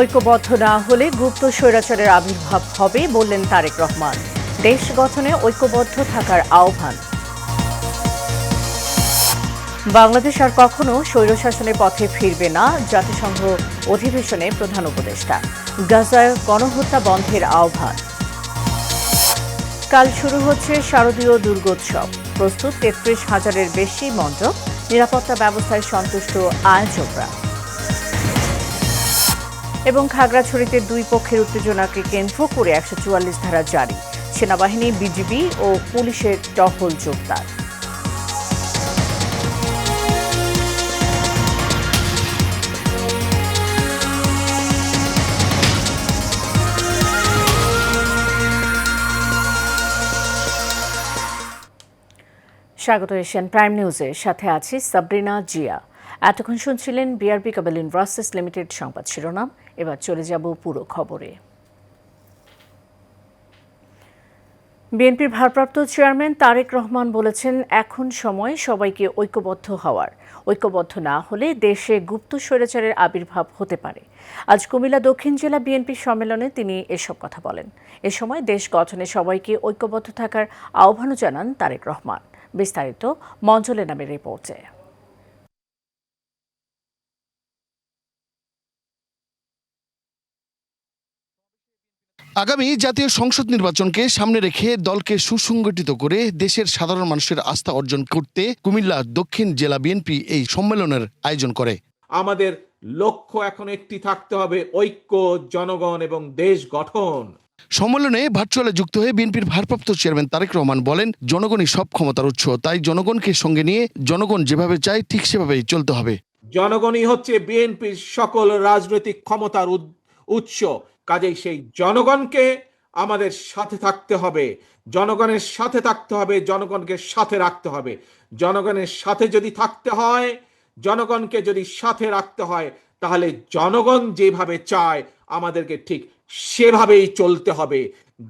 ঐক্যবদ্ধ না হলে গুপ্ত স্বৈরাচারের আবির্ভাব হবে বললেন তারেক রহমান। দেশ গঠনে ঐক্যবদ্ধ থাকার আহ্বান। বাংলাদেশ আর কখনো স্বৈরশাসনের পথে ফিরবে না, জাতিসংঘ অধিবেশনে প্রধান উপদেষ্টা। গাজায় গণহত্যা বন্ধের আহ্বান। কাল শুরু হচ্ছে শারদীয় দুর্গোৎসব। প্রস্তুত ৩৩,০০০-এর বেশি মণ্ডপ। নিরাপত্তা ব্যবস্থায় সন্তুষ্ট আয়োজকরা। এবং খাগড়াছড়িতে দুই পক্ষের উত্তেজনাকে কেন্দ্র করে ১৪৪ ধারা জারি। সেনাবাহিনী, বিজিবি ও পুলিশের টহল জোরদার। স্বাগত এশিয়ান প্রাইম নিউজের সাথে আছি সাবরিনা জিয়া। এতক্ষণ শুনছিলেন বিআরবি কেবল ইনভার্সিস লিমিটেড সংবাদ শিরোনাম। এবার চলে যাব পুরো খবরে। বিএনপির ভারপ্রাপ্ত চেয়ারম্যান তারেক রহমান বলেছেন, এখন সময় সবাইকে ঐক্যবদ্ধ হওয়ার। ঐক্যবদ্ধ না হলে দেশে গুপ্ত স্বৈরাচারের আবির্ভাব হতে পারে। আজ কুমিল্লা দক্ষিণ জেলা বিএনপির সম্মেলনে তিনি এসব কথা বলেন। এ সময় দেশ গঠনে সবাইকে ঐক্যবদ্ধ থাকার আহ্বানও জানান তারেক রহমান। বিস্তারিত মঞ্জলে নামের রিপোর্টে। আগামী জাতীয় সংসদ নির্বাচনকে সামনে রেখে দলকে সুসংগঠিত করে দেশের সাধারণ মানুষের আস্থা অর্জন করতে কুমিল্লা দক্ষিণ জেলা বিএনপি এই সম্মেলনের আয়োজন করে। আমাদের লক্ষ্য এখন একটি থাকতে হবে, ঐক্য, জনগণ এবং দেশ গঠন। সম্মেলনে ভার্চুয়ালে যুক্ত হয়ে বিএনপির ভারপ্রাপ্ত চেয়ারম্যান তারেক রহমান বলেন, জনগণই সব ক্ষমতার উৎস, তাই জনগণকে সঙ্গে নিয়ে জনগণ যেভাবে চায় ঠিক সেভাবেই চলতে হবে। জনগণই হচ্ছে বিএনপির সকল রাজনৈতিক ক্ষমতার উৎস। কাজেই সেই জনগণকে আমাদের সাথে থাকতে হবে, জনগণের সাথে থাকতে হবে, জনগণকে সাথে রাখতে হবে। জনগণের সাথে যদি থাকতে হয়, জনগণকে যদি সাথে রাখতে হয়, তাহলে জনগণ যেভাবে চায় আমাদেরকে ঠিক সেভাবেই চলতে হবে।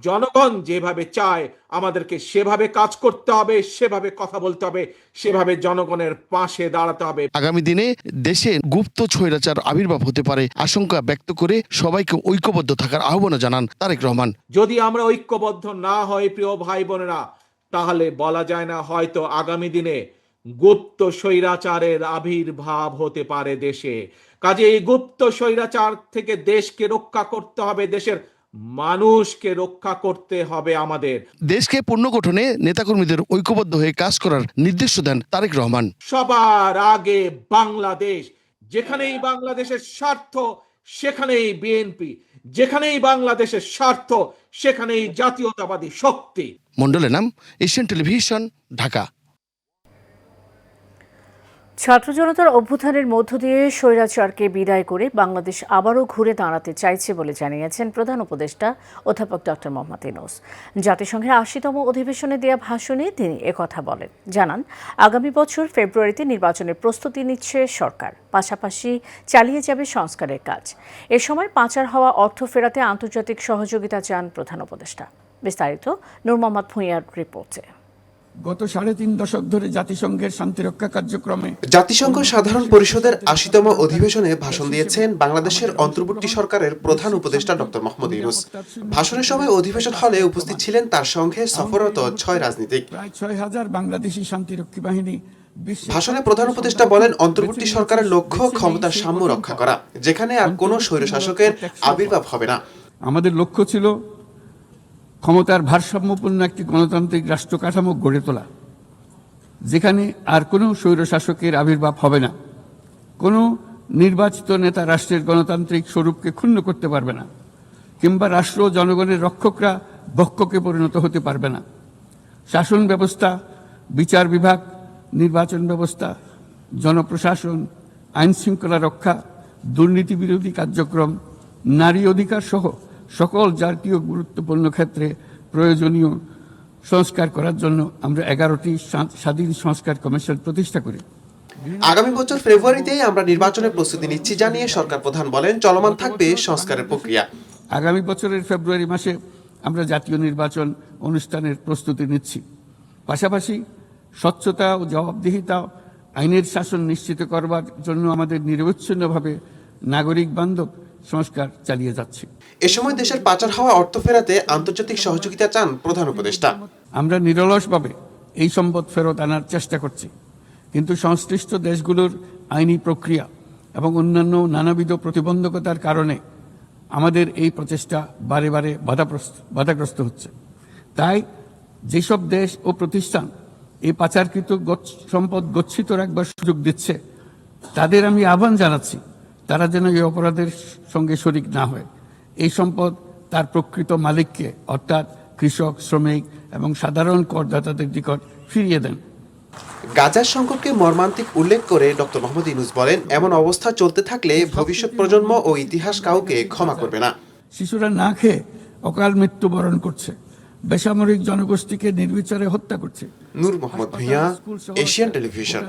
জনগণ যেভাবে চায় আমাদেরকে সেভাবে কাজ করতে হবে, সেভাবে কথা বলতে হবে, সেভাবে জনগণের পাশে দাঁড়াতে হবে। আগামী দিনে দেশে গুপ্ত স্বৈরাচার আবির্ভাব হতে পারে আশঙ্কা ব্যক্ত করে সবাইকে ঐক্যবদ্ধ থাকার আহ্বান জানান তারেক রহমান। যদি আমরা ঐক্যবদ্ধ না হই প্রিয় ভাই বোনেরা, তাহলে বলা যায় না, হয়তো আগামী দিনে গুপ্ত স্বৈরাচারের আবির্ভাব হতে পারে দেশে। কাজে এই গুপ্ত স্বৈরাচার থেকে দেশকে রক্ষা করতে হবে, দেশের মানুষকে রক্ষা করতে হবে আমাদের। দেশকে পুনর্গঠনে নেতাকর্মীদের ঐক্যবদ্ধ হয়ে কাজ করার নির্দেশ দেন তারেক রহমান। সবার আগে বাংলাদেশ, যেখানেই বাংলাদেশের স্বার্থ সেখানেই বিএনপি, যেখানেই বাংলাদেশের স্বার্থ সেখানেই জাতীয়তাবাদী শক্তি। মন্ডলের নাম, এশিয়ান টেলিভিশন, ঢাকা। ছাত্র জনতার অভ্যুত্থানের মধ্য দিয়ে স্বৈরাচারকে বিদায় করে বাংলাদেশ আবারও ঘুরে দাঁড়াতে চাইছে বলে জানিয়েছেন প্রধান উপদেষ্টা অধ্যাপক ডক্টর মোহাম্মদ ইউনূস। জাতিসংঘের ৮০তম অধিবেশনে দেয়া ভাষণে তিনি একথা বলেন। জানান, আগামী বছর ফেব্রুয়ারিতে নির্বাচনের প্রস্তুতি নিচ্ছে সরকার, পাশাপাশি চালিয়ে যাবে সংস্কারের কাজ। এ সময় পাচার হওয়া অর্থ ফেরাতে আন্তর্জাতিক সহযোগিতা চান প্রধান উপদেষ্টা। বিস্তারিত নূর মোহাম্মদ ভূঁইয়ার রিপোর্টে। গত ৩.৫ দশক ধরে জাতিসংঘের শান্তিরক্ষা কার্যক্রমে জাতিসংঘ সাধারণ পরিষদের ৮০তম অধিবেশনে ভাষণ দিয়েছেন বাংলাদেশের অন্তর্বর্তী সরকারের প্রধান উপদেষ্টা ডক্টর মোহাম্মদ ইউনূস। ভাষণের সময় অধিবেশন হলে উপস্থিত ছিলেন তার সঙ্গে সফররত ৬ রাজনীতিক। প্রায় ৬,০০০ বাংলাদেশি শান্তিরক্ষী বাহিনী। ভাষণে প্রধান উপদেষ্টা বলেন, অন্তর্বর্তী সরকারের লক্ষ্য ক্ষমতার সাম্য রক্ষা করা, যেখানে আর কোনো স্বৈরশাসকের আবির্ভাব হবে না। আমাদের লক্ষ্য ছিল ক্ষমতার ভারসাম্যপূর্ণ একটি গণতান্ত্রিক রাষ্ট্র কাঠামো গড়ে তোলা, যেখানে আর কোনো স্বৈরশাসকের আবির্ভাব হবে না। কোনো নির্বাচিত নেতা রাষ্ট্রের গণতান্ত্রিক স্বরূপকে ক্ষুণ্ণ করতে পারবে না, কিংবা রাষ্ট্র জনগণের রক্ষকরা ভক্ষকে পরিণত হতে পারবে না। শাসন ব্যবস্থা, বিচার বিভাগ, নির্বাচন ব্যবস্থা, জনপ্রশাসন, আইন শৃঙ্খলা রক্ষা, দুর্নীতি বিরোধী কার্যক্রম, নারী অধিকার সহ সকল জাতীয় গুরুত্বপূর্ণ ক্ষেত্রে প্রয়োজনীয় সংস্কার করার জন্য আমরা 11টি স্বাধীন সংস্কার কমিশন প্রতিষ্ঠা করি। আগামী বছর ফেব্রুয়ারিতেই আমরা নির্বাচনের প্রস্তুতি নিচ্ছি জানিয়ে সরকার প্রধান বলেন, চলমান থাকবে সংস্কারের প্রক্রিয়া। আগামী বছরের ফেব্রুয়ারি মাসে আমরা জাতীয় নির্বাচন অনুষ্ঠানের প্রস্তুতি নিচ্ছি। পাশাপাশি স্বচ্ছতা ও জবাবদিহিতা, আইনের শাসন নিশ্চিত করবার জন্য আমাদের নিরবচ্ছিন্নভাবে নাগরিক বান্ধব সংস্কার চালিয়ে যাচ্ছি। এ সময় দেশের পাচার হওয়া অর্থ ফেরাতে আন্তর্জাতিক সহযোগিতা চান প্রধান উপদেষ্টা। আমরা নিরলসভাবে এই সম্পদ ফেরত আনার চেষ্টা করছি, কিন্তু সংশ্লিষ্ট দেশগুলোর আইনি প্রক্রিয়া এবং অন্যান্য নানাবিধ প্রতিবন্ধকতার কারণে আমাদের এই প্রচেষ্টা বারে বারে বাধাগ্রস্ত হচ্ছে। তাই যেসব দেশ ও প্রতিষ্ঠান এই পাচারকৃত সম্পদ গচ্ছিত রাখবার সুযোগ দিচ্ছে, তাদের আমি আহ্বান জানাচ্ছি তারা যেন এই অপরাধের সঙ্গে শরিক না হয়। এই সম্পদ তার প্রকৃত মালিককে, অর্থাৎ কৃষক, শ্রমিক এবং সাধারণ করদাতাদের নিকট ফিরিয়ে দেন। গাজার সংকটকে মর্মান্তিক উল্লেখ করে ডক্টর মোহাম্মদ ইউনূস বলেন, এমন অবস্থা চলতে থাকলে ভবিষ্যৎ প্রজন্ম ও ইতিহাস কাউকে ক্ষমা করবে না। শিশুরা না খেয়ে অকাল মৃত্যুবরণ করছে, বেসামরিক জনগোষ্ঠীকে নির্বিচারে হত্যা করছে। নূর মোহাম্মদ ভূঁইয়া, এশিয়ান টেলিভিশন।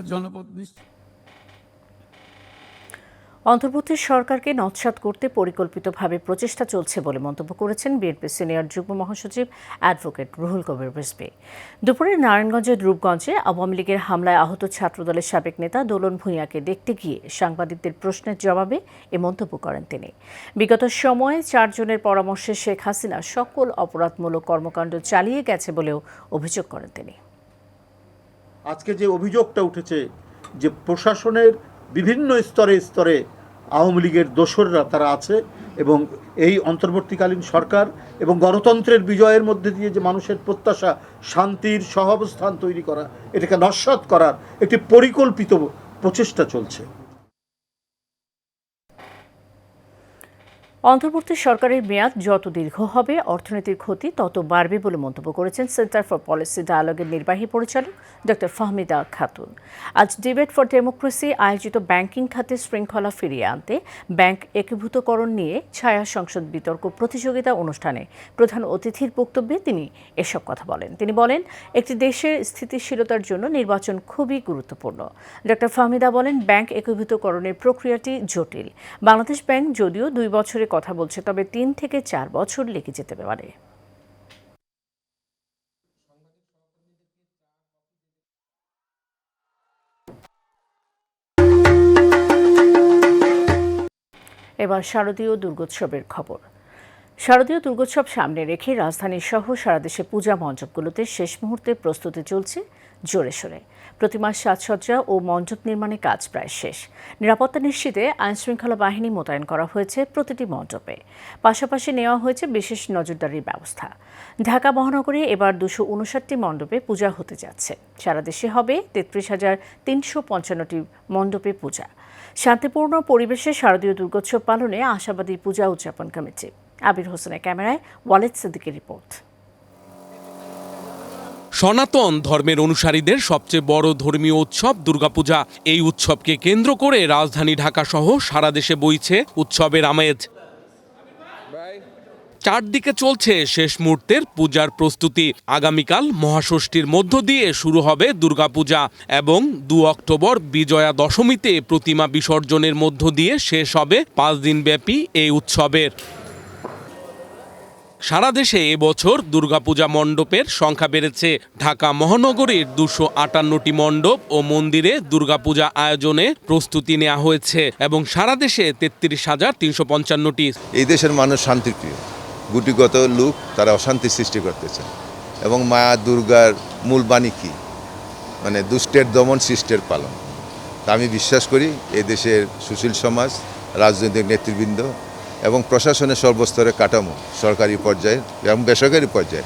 অন্তর্বর্তী সরকারকে নস্যাৎ করতে পরিকল্পিতভাবে প্রচেষ্টা চলছে বলে মন্তব্য করেছেন বিএনপি সিনিয়র যুগ্ম মহাসচিব অ্যাডভোকেট রুহুল কবির রিজভী। দুপুরে নারায়ণগঞ্জের রূপগঞ্জে আওয়ামী লীগের হামলায় আহত ছাত্রদলের সাবেক নেতা দোলন ভূঁইয়াকে দেখতে গিয়ে সাংবাদিকদের প্রশ্নের জবাবে এ মন্তব্য করেন তিনি। বিগত সময়ে 4 জনের পরামর্শে শেখ হাসিনা সকল অপরাধমূলক কর্মকাণ্ড চালিয়ে গেছে বলেও অভিযোগ করেন তিনি। আজকে যে অভিযোগটা উঠেছে যে প্রশাসনের বিভিন্ন স্তরে আওয়ামী লীগের দোসররা তারা আছে, এবং এই অন্তর্বর্তীকালীন সরকার এবং গণতন্ত্রের বিজয়ের মধ্যে দিয়ে যে মানুষের প্রত্যাশা শান্তির সহাবস্থান তৈরি করা, এটাকে নস্যাৎ করার একটি পরিকল্পিত প্রচেষ্টা চলছে। অন্তর্বর্তী সরকারের মেয়াদ যত দীর্ঘ হবে অর্থনীতির ক্ষতি তত বাড়বে বলে মন্তব্য করেছেন সেন্টার ফর পলিসি ডায়ালগের নির্বাহী পরিচালক ডক্টর ফাহমিদা খাতুন। আজ ডিবেট ফর ডেমোক্রেসি আয়োজিত ব্যাংকিং খাতে শৃঙ্খলা ফিরিয়ে আনতে ব্যাংক একীভূতকরণ নিয়ে ছায়া সংসদ বিতর্ক প্রতিযোগিতা অনুষ্ঠানে প্রধান অতিথির বক্তব্যে তিনি এসব কথা বলেন। তিনি বলেন, একটি দেশের স্থিতিশীলতার জন্য নির্বাচন খুবই গুরুত্বপূর্ণ। ডক্টর ফাহমিদা বলেন, ব্যাংক একীভূতকরণের প্রক্রিয়াটি জটিল। বাংলাদেশ ব্যাংক যদিও 2 বছরের কথা বলছে, তবে 3 থেকে 4 বছর লেগে যেতে পারে। এবার শারদীয় দুর্গোৎসবের খবর। শারদীয় দুর্গোৎসব সামনে রেখে রাজধানী সহ সারা দেশে পূজা মণ্ডপগুলোতে শেষ মুহূর্তে প্রস্তুতি চলছে জোরে সোরে। প্রতিমার সাজসজ্জা ও মণ্ডপ নির্মাণে কাজ প্রায় শেষ। নিরাপত্তা নিশ্চিতে আইনশৃঙ্খলা বাহিনী মোতায়েন করা হয়েছে প্রতিটি মণ্ডপে। পাশাপাশি নেওয়া হয়েছে বিশেষ নজরদারির ব্যবস্থা। ঢাকা মহানগরে এবার 259টি মণ্ডপে পূজা হতে যাচ্ছে। সারা দেশে হবে 33,355টি মণ্ডপে পূজা। শান্তিপূর্ণ পরিবেশে শারদীয় দুর্গোৎসব পালনে আশাবাদী পূজা উদযাপন কমিটি। আবির হোসেনের ক্যামেরায় ওয়ালেদ সিদ্দিকের রিপোর্ট। সনাতন ধর্মের অনুসারীদের সবচেয়ে বড় ধর্মীয় উৎসব দুর্গাপূজা। এই উৎসবকে কেন্দ্র করে রাজধানী ঢাকা সহ সারা দেশে বইছে উৎসবের আমেজ। চারদিকে চলছে শেষ মুহূর্তের পূজার প্রস্তুতি। আগামীকাল মহাষষ্ঠীর মধ্য দিয়ে শুরু হবে দুর্গাপূজা এবং 2 অক্টোবর বিজয়া দশমীতে প্রতিমা বিসর্জনের মধ্য দিয়ে শেষ হবে 5 দিনব্যাপী এই উৎসবের। সারা দেশে এবছর দুর্গাপূজা মণ্ডপের সংখ্যা বেড়েছে। ঢাকা মহানগরীর 258টি মণ্ডপ ও মন্দিরে দুর্গাপূজা আয়োজনে প্রস্তুতি নেওয়া হয়েছে এবং সারা দেশে 33,355টি। এই দেশের মানুষ শান্তিপ্রিয়, গুটিগত লোক, তারা অশান্তি সৃষ্টি করতেছে। এবং মা দুর্গার মূল বাণী কি? মানে দুষ্টের দমন, শিষ্টের পালন। তা আমি বিশ্বাস করি এই দেশের সুশীল সমাজ, রাজনৈতিক নেতৃবৃন্দ এবং প্রশাসনের সর্বস্তরে কাঠামো, সরকারি পর্যায়ে এবং বেসরকারি পর্যায়ে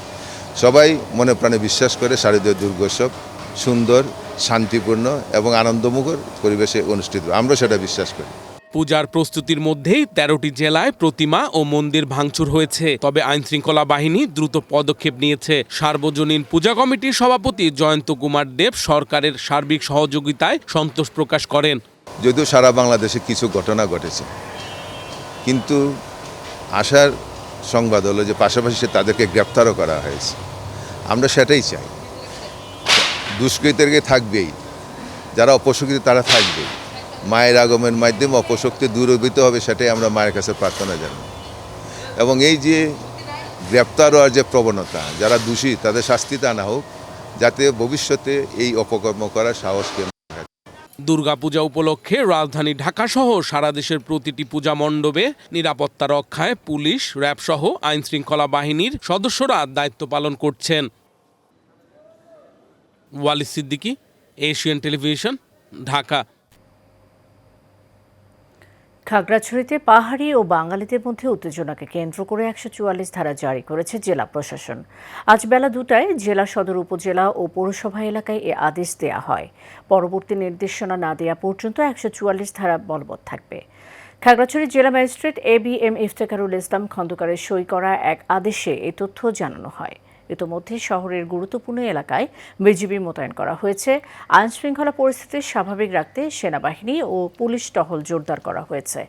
সবাই মনে প্রাণে বিশ্বাস করে শারদীয় দুর্গোৎসব সুন্দর, শান্তিপূর্ণ এবং আনন্দমুখর পরিবেশে অনুষ্ঠিত। আমরা সেটা বিশ্বাস করি। পূজার প্রস্তুতির মধ্যেই 13টি জেলায় প্রতিমা ও মন্দির ভাঙচুর হয়েছে। তবে আইনশৃঙ্খলা বাহিনী দ্রুত পদক্ষেপ নিয়েছে। সার্বজনীন পূজা কমিটির সভাপতি জয়ন্ত কুমার দেব সরকারের সার্বিক সহযোগিতায় সন্তোষ প্রকাশ করেন। যদিও সারা বাংলাদেশে কিছু ঘটনা ঘটেছে, কিন্তু আশার সংবাদ হলো যে পাশাপাশি তাদেরকে গ্রেপ্তারও করা হয়েছে। আমরা সেটাই চাই। দুষ্কৃতকে থাকবেই, যারা অপশক্তি তারা থাকবেই। মায়ের আগমনের মাধ্যমে অপশক্তি দূরীভূত হবে, সেটাই আমরা মায়ের কাছে প্রার্থনা জানাই। এবং এই যে গ্রেপ্তার হওয়ার যে প্রবণতা, যারা দোষী তাদের শাস্তিতে আনা হোক, যাতে ভবিষ্যতে এই অপকর্ম করার সাহস কেন। দুর্গাপূজা উপলক্ষে রাজধানী ঢাকাসহ সারা দেশের প্রতিটি পূজা মণ্ডপে নিরাপত্তা রক্ষায় পুলিশ, র্যাব সহ আইনশৃঙ্খলা বাহিনীর সদস্যরা দায়িত্ব পালন করছেন। Walid Siddiqui, Asian television, Dhaka. খাগড়াছড়িতে পাহাড়ি ও বাঙালিদের মধ্যে উত্তেজনাকে কেন্দ্র করে ১৪৪ ধারা জারি করেছে জেলা প্রশাসন। আজ বেলা ২টায় জেলা সদর উপজেলা ও পৌরসভা এলাকায় এ আদেশ দেয়া হয়। পরবর্তী নির্দেশনা না দেওয়া পর্যন্ত ১৪৪ ধারা বলবৎ থাকবে। খাগড়াছড়ি জেলা ম্যাজিস্ট্রেট ABM ইফতেখারুল ইসলাম খন্দকারের সই করা এক আদেশে এই তথ্য জানানো হয়। ইতোমধ্যে শহরের গুরুত্বপূর্ণ এলাকায় বিজিবি মোতায়েন করা হয়েছে। আইনশৃঙ্খলা পরিস্থিতি স্বাভাবিক রাখতে সেনাবাহিনী ও পুলিশ টহল জোরদার করা হয়েছে।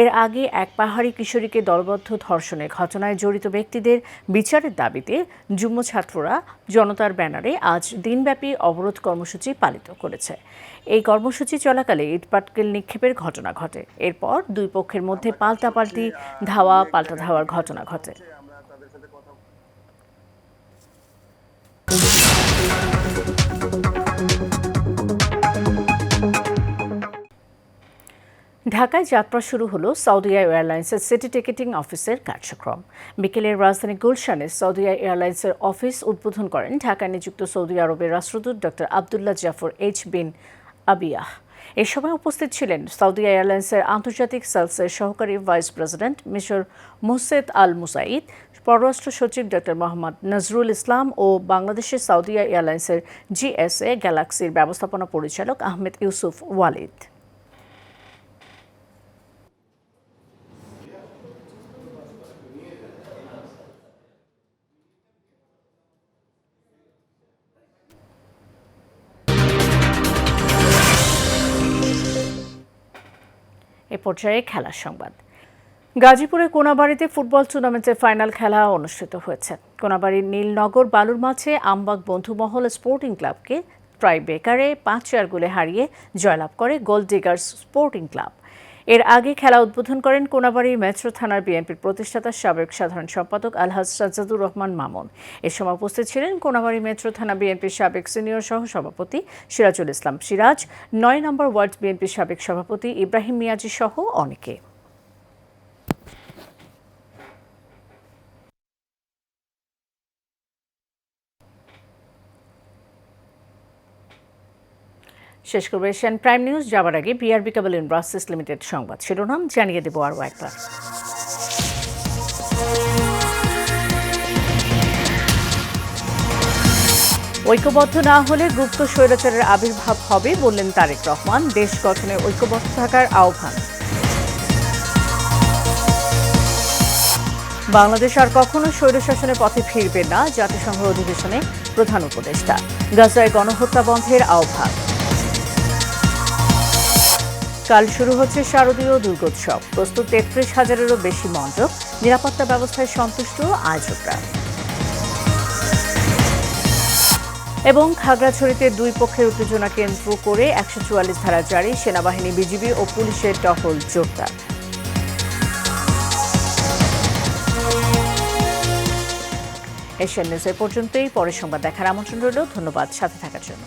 এর আগে এক পাহাড়ি কিশোরীকে দলবদ্ধ ধর্ষণের ঘটনায় জড়িত ব্যক্তিদের বিচারের দাবিতে যুগ্ম ছাত্ররা জনতার ব্যানারে আজ দিনব্যাপী অবরোধ কর্মসূচি পালিত করেছে। এই কর্মসূচি চলাকালে ইটপাটকেল নিক্ষেপের ঘটনা ঘটে। এরপর দুই পক্ষের মধ্যে পাল্টা ধাওয়ার ঘটনা ঘটে। ঢাকায় যাত্রা শুরু হলো সৌদিয়া এয়ারলাইন্সের সিটি টিকেটিং অফিসের কার্যক্রম। বিকেলে রাজধানী গুলশানে সৌদিয়া এয়ারলাইন্সের অফিস উদ্বোধন করেন ঢাকায় নিযুক্ত সৌদি আরবের রাষ্ট্রদূত ডক্টর আবদুল্লাহ জাফর H বিন আবিয়াহ। এ সময় উপস্থিত ছিলেন সৌদিয়া এয়ারলাইন্সের আন্তর্জাতিক সেলসের সহকারী ভাইস প্রেসিডেন্ট মিশর মোহসেদ আল মুসাইদ, পররাষ্ট্র সচিব ডক্টর মোহাম্মদ নজরুল ইসলাম ও বাংলাদেশের সৌদিয়া এয়ারলাইন্সের GSA গ্যালাক্সির ব্যবস্থাপনা পরিচালক আহমেদ ইউসুফ ওয়ালিদ। এ পর্যায়ে খেলার সংবাদ। গাজীপুরে কোনাবাড়ীতে ফুটবল টুর্নামেন্টের ফাইনাল খেলা অনুষ্ঠিত হয়েছে। কোনাবাড়ির নীলনগর বালুর মাঠে আমবাগ বন্ধুমহল স্পোর্টিং ক্লাবকে ট্রাই বেকারে ৫-৪ গোলে হারিয়ে জয়লাভ করে গোল্ড ডিগার্স স্পোর্টিং ক্লাব। এর আগে খেলা উদ্বোধন করেন কোনাবাড়ী মেট্রো থানার বিএনপির প্রতিষ্ঠাতা সাবেক সাধারণ সম্পাদক আলহাজ সাজ্জাদুর রহমান মামুন। এ সময় উপস্থিত ছিলেন কোনাবাড়ী মেট্রো থানা বিএনপির সাবেক সিনিয়র সহ সভাপতি সিরাজুল ইসলাম সিরাজ, ৯ নম্বর ওয়ার্ড বিএনপির সাবেক সভাপতি ইব্রাহিম মিয়াজি সহ অনেকে। শেষ করবো এশিয়ান প্রাইম নিউজ। যাবার আগে BRB কেবল ইন্ডাস্ট্রিজ লিমিটেড সংবাদ শিরোনাম জানিয়ে দেব আরও একবার। ঐক্যবদ্ধ না হলে গুপ্ত স্বৈরাচারের আবির্ভাব হবে বললেন তারেক রহমান। দেশ গঠনে ঐক্যবদ্ধ থাকার আহ্বান। বাংলাদেশ আর কখনো স্বৈরশাসনের পথে ফিরবে না, জাতিসংঘ অধিবেশনে প্রধান উপদেষ্টা। গাজায় গণহত্যা বন্ধের আহ্বান। কাল শুরু হচ্ছে শারদীয় দুর্গোৎসব। প্রস্তুত ৩৩,০০০-এরও বেশি মণ্ডপ। নিরাপত্তা ব্যবস্থায় সন্তুষ্ট আয়োজকরা। এবং খাগড়াছড়িতে দুই পক্ষের উত্তেজনা কেন্দ্র করে ১৪৪ ধারা জারি, সেনাবাহিনী, বিজিবি ও পুলিশের টহল জোরদার। এশিয়ান নিউজ এ পর্যন্তই। পরের সংবাদ দেখার আমন্ত্রণ রইল। ধন্যবাদ সাথে থাকার জন্য।